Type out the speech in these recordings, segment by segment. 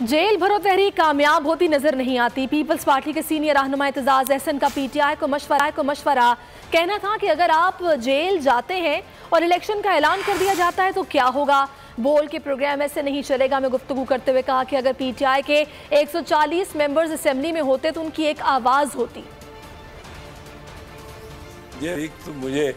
Jail भरो तहरीक कामयाब होती नजर नहीं आती। पीपल्स पार्टी के सीनियर रहनुमा एतजाज अहसन का पीटीआई को मशवरा कहना था कि अगर आप जेल जाते हैं और इलेक्शन का ऐलान कर दिया जाता है तो क्या होगा। बोल के प्रोग्राम ऐसे नहीं चलेगा में गुफ्तगू करते हुए कहा कि अगर पीटीआई के 140 मेंबर्स असेंबली में होते तो उनकी एक आवाज होती। ये तो मुझे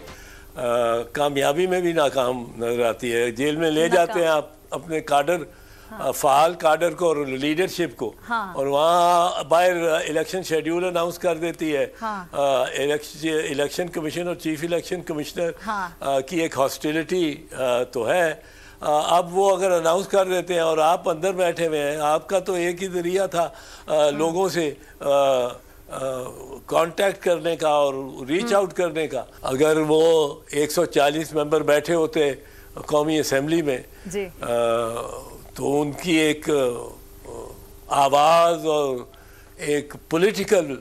कामयाबी में भी नाकाम नजर आती है। जेल में ले जाते हैं आप अपने काडर, फ़ाल काडर को और लीडरशिप को, और वहाँ बाहर इलेक्शन शेड्यूल अनाउंस कर देती है। इलेक्शन कमीशन और चीफ इलेक्शन कमिश्नर की एक हॉस्टिलिटी तो है। अब वो अगर अनाउंस कर देते हैं और आप अंदर बैठे हुए हैं, आपका तो एक ही जरिया था लोगों से कांटेक्ट करने का और रीच आउट करने का। अगर वो 140 मेंबर बैठे होते कौमी असेंबली में तो उनकी एक आवाज़ और एक पॉलिटिकल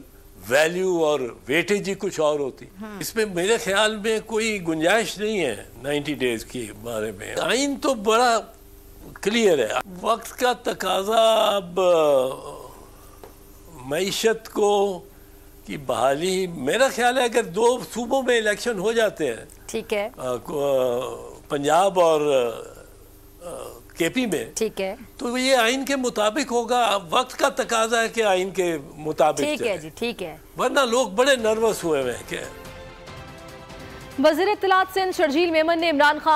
वैल्यू और वेटेज ही कुछ और होती। इसमें मेरे ख्याल में कोई गुंजाइश नहीं है 90 डेज के बारे में। आइन तो बड़ा क्लियर है। वक्त का तकाजा अब मईशत को की बहाली, मेरा ख्याल है अगर 2 सूबों में इलेक्शन हो जाते हैं, ठीक है, पंजाब और केपी में, ठीक है, तो ये आइन के मुताबिक होगा। वक्त का तकाजा है कि आइन के मुताबिक, ठीक है जी, ठीक है, वरना लोग बड़े नर्वस हुए हैं। वज़ीर इत्तलात सिंध शर्जील मेमन ने इमरान खान